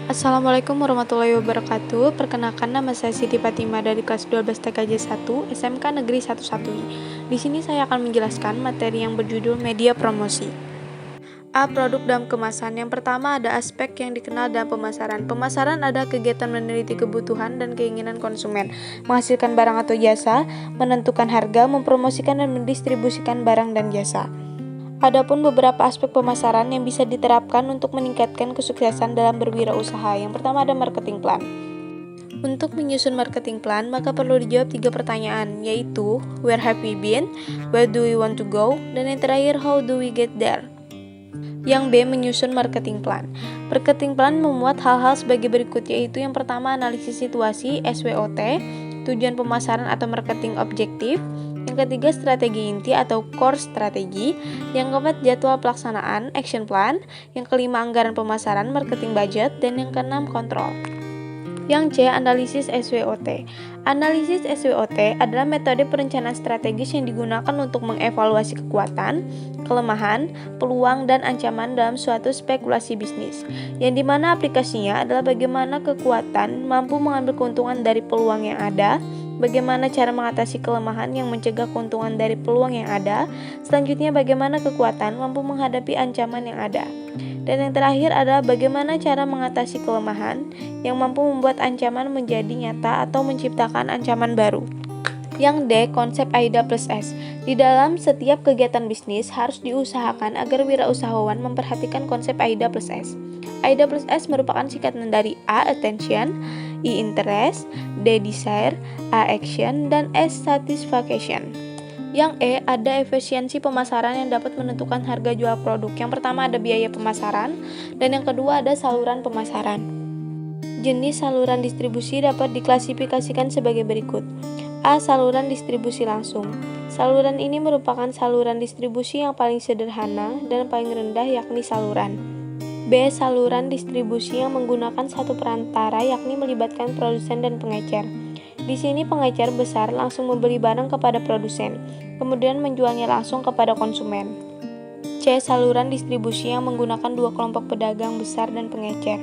Assalamualaikum warahmatullahi wabarakatuh. Perkenalkan, nama saya Siti Fatimah dari kelas 12 TKJ 1 SMK Negeri 1 Satui. Di sini saya akan menjelaskan materi yang berjudul media promosi. A. Produk dalam kemasan. Yang pertama ada aspek yang dikenal dalam pemasaran. Pemasaran adalah kegiatan meneliti kebutuhan dan keinginan konsumen, menghasilkan barang atau jasa, menentukan harga, mempromosikan dan mendistribusikan barang dan jasa. Adapun beberapa aspek pemasaran yang bisa diterapkan untuk meningkatkan kesuksesan dalam berwirausaha. Yang pertama ada marketing plan. Untuk menyusun marketing plan, maka perlu dijawab 3 pertanyaan, yaitu where have we been, where do we want to go, dan yang terakhir how do we get there. Yang B. Menyusun marketing plan. Marketing plan memuat hal-hal sebagai berikut, yaitu yang pertama analisis situasi SWOT, tujuan pemasaran atau marketing objektif, yang ketiga strategi inti atau core strategi, yang keempat jadwal pelaksanaan action plan, yang kelima anggaran pemasaran marketing budget, dan yang keenam kontrol. Yang C. Analisis SWOT. Analisis SWOT adalah metode perencanaan strategis yang digunakan untuk mengevaluasi kekuatan, kelemahan, peluang, dan ancaman dalam suatu spekulasi bisnis, yang dimana aplikasinya adalah bagaimana kekuatan mampu mengambil keuntungan dari peluang yang ada, bagaimana cara mengatasi kelemahan yang mencegah keuntungan dari peluang yang ada, selanjutnya bagaimana kekuatan mampu menghadapi ancaman yang ada. Dan yang terakhir adalah bagaimana cara mengatasi kelemahan yang mampu membuat ancaman menjadi nyata atau menciptakan ancaman baru. Yang D. Konsep AIDA plus S. Di dalam setiap kegiatan bisnis harus diusahakan agar wirausahawan memperhatikan konsep AIDA plus S. AIDA plus S merupakan singkatan dari A. Attention, I. Interest, D. Desire, A. Action, dan S. Satisfaction. Yang E. Ada efisiensi pemasaran yang dapat menentukan harga jual produk. Yang pertama ada biaya pemasaran, dan yang kedua ada saluran pemasaran. Jenis saluran distribusi dapat diklasifikasikan sebagai berikut. A. Saluran distribusi langsung. Saluran ini merupakan saluran distribusi yang paling sederhana dan paling rendah, yakni saluran. B. Saluran distribusi yang menggunakan satu perantara, yakni melibatkan produsen dan pengecer. Di sini pengecer besar langsung membeli barang kepada produsen, kemudian menjualnya langsung kepada konsumen. C. Saluran distribusi yang menggunakan dua kelompok pedagang besar dan pengecer.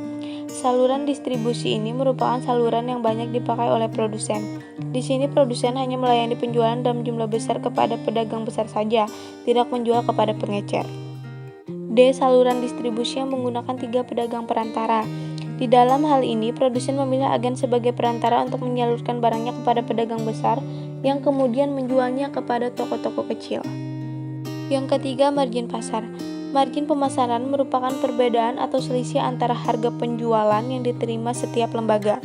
Saluran distribusi ini merupakan saluran yang banyak dipakai oleh produsen. Di sini produsen hanya melayani penjualan dalam jumlah besar kepada pedagang besar saja, tidak menjual kepada pengecer. D. Saluran distribusi yang menggunakan 3 pedagang perantara. Di dalam hal ini, produsen memilih agen sebagai perantara untuk menyalurkan barangnya kepada pedagang besar yang kemudian menjualnya kepada toko-toko kecil. Yang ketiga, margin pasar. Margin pemasaran merupakan perbedaan atau selisih antara harga penjualan yang diterima setiap lembaga.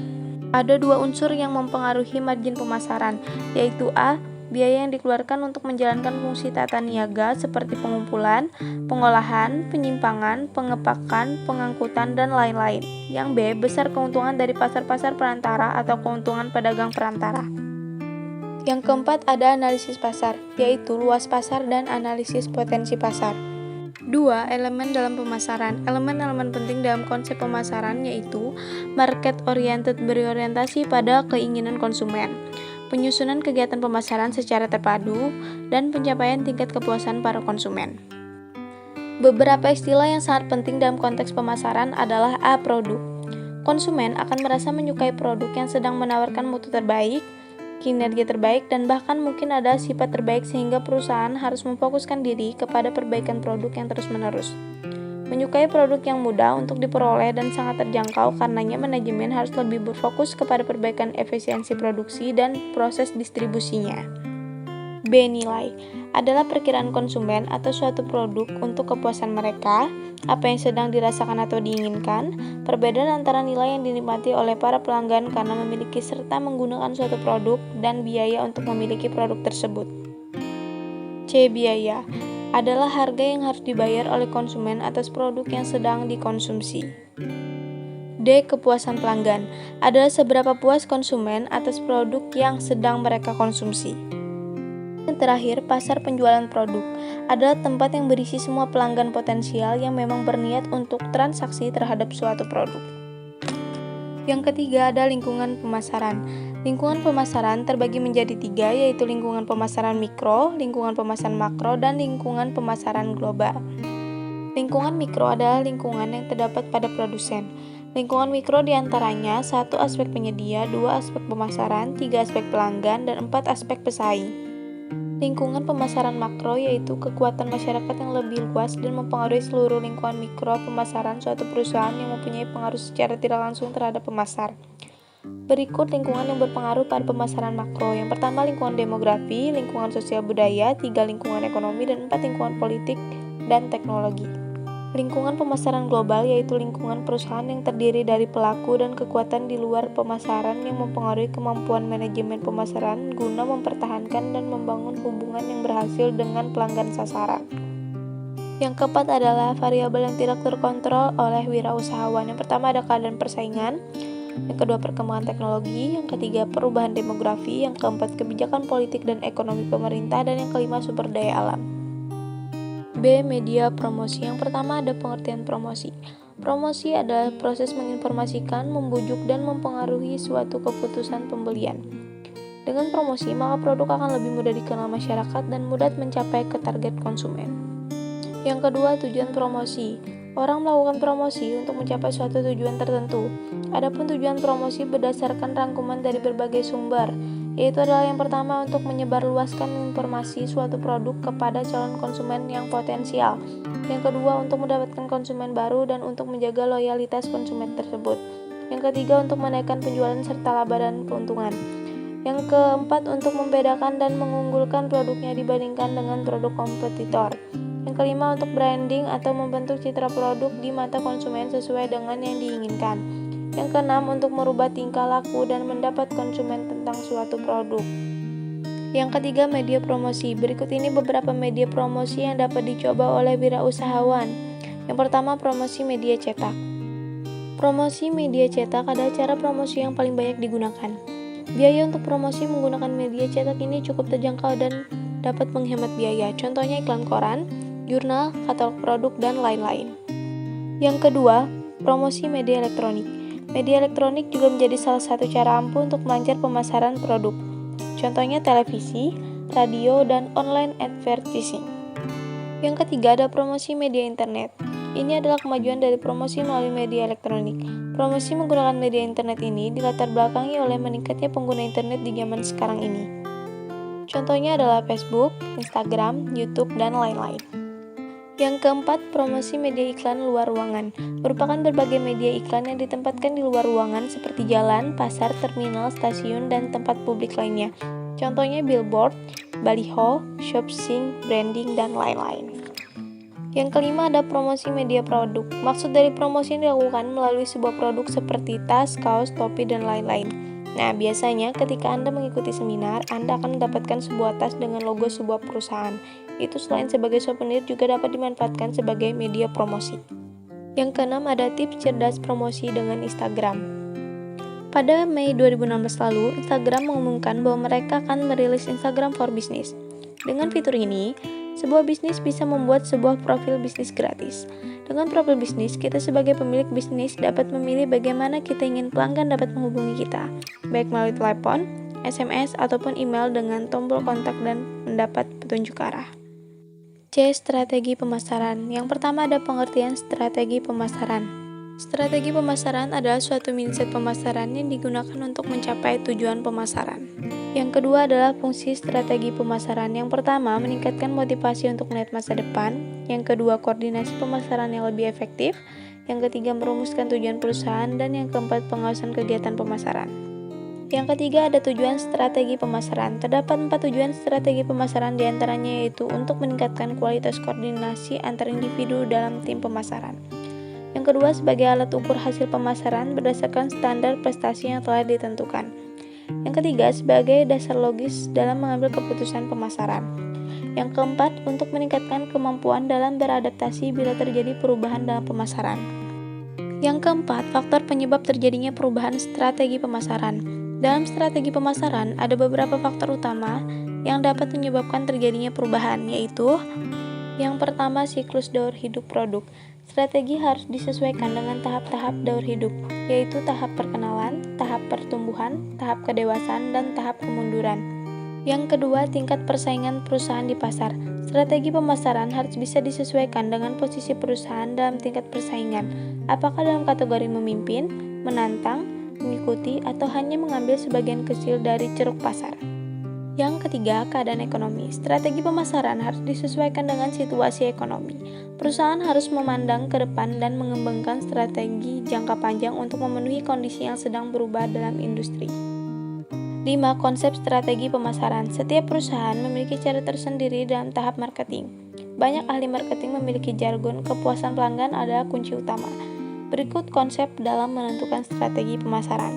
Ada 2 unsur yang mempengaruhi margin pemasaran, yaitu A. Biaya yang dikeluarkan untuk menjalankan fungsi tata niaga seperti pengumpulan, pengolahan, penyimpangan, pengepakan, pengangkutan, dan lain-lain. Yang B. Besar keuntungan dari pasar-pasar perantara atau keuntungan pedagang perantara. Yang keempat ada analisis pasar, yaitu luas pasar dan analisis potensi pasar. 2. Elemen dalam pemasaran. Elemen-elemen penting dalam konsep pemasaran yaitu market oriented, berorientasi pada keinginan konsumen, penyusunan kegiatan pemasaran secara terpadu, dan pencapaian tingkat kepuasan para konsumen. Beberapa istilah yang sangat penting dalam konteks pemasaran adalah A. Produk. Konsumen akan merasa menyukai produk yang sedang menawarkan mutu terbaik, kinerja terbaik, dan bahkan mungkin ada sifat terbaik sehingga perusahaan harus memfokuskan diri kepada perbaikan produk yang terus-menerus. Menyukai produk yang mudah untuk diperoleh dan sangat terjangkau, karenanya manajemen harus lebih berfokus kepada perbaikan efisiensi produksi dan proses distribusinya. B. Nilai adalah perkiraan konsumen atau suatu produk untuk kepuasan mereka, apa yang sedang dirasakan atau diinginkan, perbedaan antara nilai yang dinikmati oleh para pelanggan karena memiliki serta menggunakan suatu produk, dan biaya untuk memiliki produk tersebut. C. Biaya adalah harga yang harus dibayar oleh konsumen atas produk yang sedang dikonsumsi. D. Kepuasan pelanggan adalah seberapa puas konsumen atas produk yang sedang mereka konsumsi. Yang terakhir, pasar penjualan produk adalah tempat yang berisi semua pelanggan potensial yang memang berniat untuk transaksi terhadap suatu produk. Yang ketiga ada lingkungan pemasaran. Lingkungan pemasaran terbagi menjadi 3, yaitu lingkungan pemasaran mikro, lingkungan pemasaran makro, dan lingkungan pemasaran global. Lingkungan mikro adalah lingkungan yang terdapat pada produsen. Lingkungan mikro diantaranya 1 aspek penyedia, 2 aspek pemasaran, 3 aspek pelanggan, dan 4 aspek pesaing. Lingkungan pemasaran makro yaitu kekuatan masyarakat yang lebih luas dan mempengaruhi seluruh lingkungan mikro pemasaran suatu perusahaan yang mempunyai pengaruh secara tidak langsung terhadap pemasar. Berikut lingkungan yang berpengaruh pada pemasaran makro. Yang pertama lingkungan demografi, lingkungan sosial budaya, 3 lingkungan ekonomi, dan 4 lingkungan politik dan teknologi. Lingkungan pemasaran global yaitu lingkungan perusahaan yang terdiri dari pelaku dan kekuatan di luar pemasaran yang mempengaruhi kemampuan manajemen pemasaran guna mempertahankan dan membangun hubungan yang berhasil dengan pelanggan sasaran. Yang keempat adalah variabel yang tidak terkontrol oleh wirausahawan. Yang pertama ada keadaan persaingan, yang kedua perkembangan teknologi, yang ketiga perubahan demografi, yang keempat kebijakan politik dan ekonomi pemerintah, dan yang kelima sumber daya alam. B. Media promosi. Yang pertama ada pengertian promosi. Promosi adalah proses menginformasikan, membujuk, dan mempengaruhi suatu keputusan pembelian. Dengan promosi, maka produk akan lebih mudah dikenal masyarakat dan mudah mencapai ke target konsumen. Yang kedua, tujuan promosi. Orang melakukan promosi untuk mencapai suatu tujuan tertentu. Adapun tujuan promosi berdasarkan rangkuman dari berbagai sumber, yaitu adalah yang pertama untuk menyebarluaskan informasi suatu produk kepada calon konsumen yang potensial. Yang kedua untuk mendapatkan konsumen baru dan untuk menjaga loyalitas konsumen tersebut. Yang ketiga untuk menaikkan penjualan serta laba dan keuntungan. Yang keempat untuk membedakan dan mengunggulkan produknya dibandingkan dengan produk kompetitor. Yang kelima untuk branding atau membentuk citra produk di mata konsumen sesuai dengan yang diinginkan. Yang keenam untuk merubah tingkah laku dan mendapat konsumen tentang suatu produk. Yang ketiga media promosi. Berikut ini beberapa media promosi yang dapat dicoba oleh wirausahawan. Yang pertama promosi media cetak. Promosi media cetak adalah cara promosi yang paling banyak digunakan. Biaya untuk promosi menggunakan media cetak ini cukup terjangkau dan dapat menghemat biaya. Contohnya iklan koran, jurnal, katalog produk, dan lain-lain. Yang kedua, promosi media elektronik. Media elektronik juga menjadi salah satu cara ampuh untuk melancar pemasaran produk. Contohnya televisi, radio, dan online advertising. Yang ketiga ada promosi media internet. Ini adalah kemajuan dari promosi melalui media elektronik. Promosi menggunakan media internet ini dilatar belakangi oleh meningkatnya pengguna internet di zaman sekarang ini. Contohnya adalah Facebook, Instagram, YouTube, dan lain-lain. Yang keempat, promosi media iklan luar ruangan. Merupakan berbagai media iklan yang ditempatkan di luar ruangan seperti jalan, pasar, terminal, stasiun, dan tempat publik lainnya. Contohnya billboard, baliho, shopping, branding, dan lain-lain. Yang kelima ada promosi media produk. Maksud dari promosi yang dilakukan melalui sebuah produk seperti tas, kaos, topi, dan lain-lain. Nah, biasanya ketika Anda mengikuti seminar, Anda akan mendapatkan sebuah tas dengan logo sebuah perusahaan. Itu selain sebagai souvenir juga dapat dimanfaatkan sebagai media promosi. Yang keenam ada tips cerdas promosi dengan Instagram. Pada Mei 2016 lalu, Instagram mengumumkan bahwa mereka akan merilis Instagram for Business. Dengan fitur ini, sebuah bisnis bisa membuat sebuah profil bisnis gratis. Dengan profil bisnis, kita sebagai pemilik bisnis dapat memilih bagaimana kita ingin pelanggan dapat menghubungi kita, baik melalui telepon, SMS, ataupun email dengan tombol kontak dan mendapat petunjuk arah. C. Strategi pemasaran. Yang pertama ada pengertian strategi pemasaran. Strategi pemasaran adalah suatu mindset pemasaran yang digunakan untuk mencapai tujuan pemasaran. Yang kedua adalah fungsi strategi pemasaran. Yang pertama, meningkatkan motivasi untuk melihat masa depan. Yang kedua, koordinasi pemasaran yang lebih efektif. Yang ketiga, merumuskan tujuan perusahaan. Dan yang keempat, pengawasan kegiatan pemasaran. Yang ketiga, ada tujuan strategi pemasaran. Terdapat 4 tujuan strategi pemasaran diantaranya yaitu untuk meningkatkan kualitas koordinasi antar individu dalam tim pemasaran. Yang kedua, sebagai alat ukur hasil pemasaran berdasarkan standar prestasi yang telah ditentukan. Yang ketiga, sebagai dasar logis dalam mengambil keputusan pemasaran. Yang keempat, untuk meningkatkan kemampuan dalam beradaptasi bila terjadi perubahan dalam pemasaran. Yang keempat, faktor penyebab terjadinya perubahan strategi pemasaran. Dalam strategi pemasaran, ada beberapa faktor utama yang dapat menyebabkan terjadinya perubahan, yaitu yang pertama, siklus daur hidup produk. Strategi harus disesuaikan dengan tahap-tahap daur hidup, yaitu tahap perkenalan, tahap pertumbuhan, tahap kedewasaan, dan tahap kemunduran. Yang kedua, tingkat persaingan perusahaan di pasar. Strategi pemasaran harus bisa disesuaikan dengan posisi perusahaan dalam tingkat persaingan, apakah dalam kategori memimpin, menantang, mengikuti, atau hanya mengambil sebagian kecil dari ceruk pasar. Yang ketiga, keadaan ekonomi. Strategi pemasaran harus disesuaikan dengan situasi ekonomi. Perusahaan harus memandang ke depan dan mengembangkan strategi jangka panjang untuk memenuhi kondisi yang sedang berubah dalam industri. 5. Konsep strategi pemasaran. Setiap perusahaan memiliki cara tersendiri dalam tahap marketing. Banyak ahli marketing memiliki jargon, kepuasan pelanggan adalah kunci utama. Berikut konsep dalam menentukan strategi pemasaran.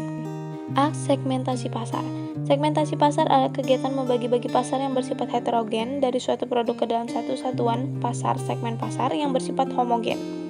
A. Segmentasi pasar. Segmentasi pasar adalah kegiatan membagi-bagi pasar yang bersifat heterogen dari suatu produk ke dalam satu satuan pasar segmen pasar yang bersifat homogen.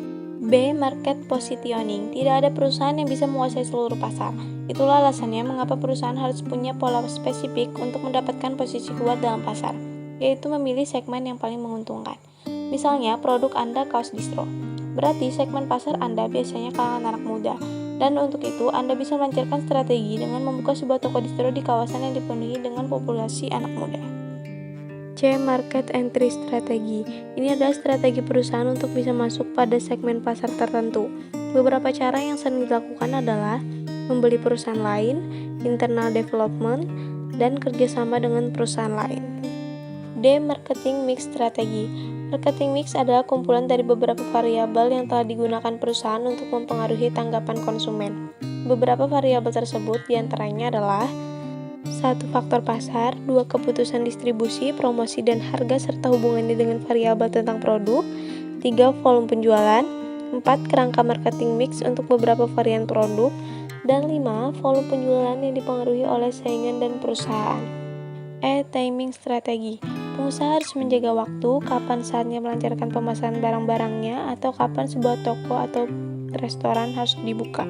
B. Market positioning. Tidak ada perusahaan yang bisa menguasai seluruh pasar. Itulah alasannya mengapa perusahaan harus punya pola spesifik untuk mendapatkan posisi kuat dalam pasar, yaitu memilih segmen yang paling menguntungkan. Misalnya, produk Anda kaos distro. Berarti segmen pasar Anda biasanya kalangan anak muda. Dan untuk itu, Anda bisa melancarkan strategi dengan membuka sebuah toko distro di kawasan yang dipenuhi dengan populasi anak muda. C. Market entry strategi. Ini adalah strategi perusahaan untuk bisa masuk pada segmen pasar tertentu. Beberapa cara yang sering dilakukan adalah membeli perusahaan lain, internal development, dan kerjasama dengan perusahaan lain. D. Marketing mix strategi. Marketing mix adalah kumpulan dari beberapa variabel yang telah digunakan perusahaan untuk mempengaruhi tanggapan konsumen. Beberapa variabel tersebut diantaranya adalah 1. Faktor pasar, 2. Keputusan distribusi, promosi, dan harga serta hubungannya dengan variabel tentang produk, 3. Volume penjualan, 4. Kerangka marketing mix untuk beberapa varian produk, dan 5. Volume penjualan yang dipengaruhi oleh saingan dan perusahaan. E. Timing strategi. Pengusaha harus menjaga waktu, kapan saatnya melancarkan pemasaran barang-barangnya, atau kapan sebuah toko atau restoran harus dibuka.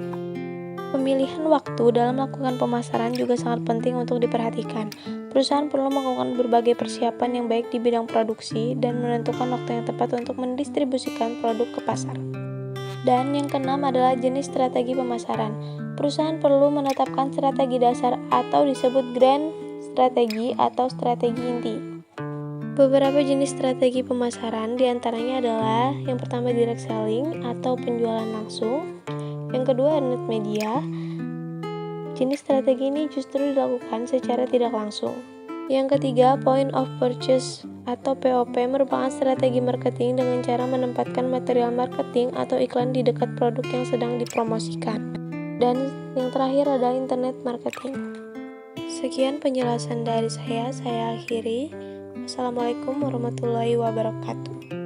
Pemilihan waktu dalam melakukan pemasaran juga sangat penting untuk diperhatikan. Perusahaan perlu melakukan berbagai persiapan yang baik di bidang produksi dan menentukan waktu yang tepat untuk mendistribusikan produk ke pasar. Dan yang keenam adalah jenis strategi pemasaran. Perusahaan perlu menetapkan strategi dasar atau disebut grand strategi atau strategi inti. Beberapa jenis strategi pemasaran diantaranya adalah yang pertama direct selling atau penjualan langsung, yang kedua earned media. Jenis strategi ini justru dilakukan secara tidak langsung. Yang ketiga point of purchase atau POP merupakan strategi marketing dengan cara menempatkan material marketing atau iklan di dekat produk yang sedang dipromosikan. Dan yang terakhir adalah internet marketing. Sekian penjelasan dari saya akhiri. Assalamualaikum warahmatullahi wabarakatuh.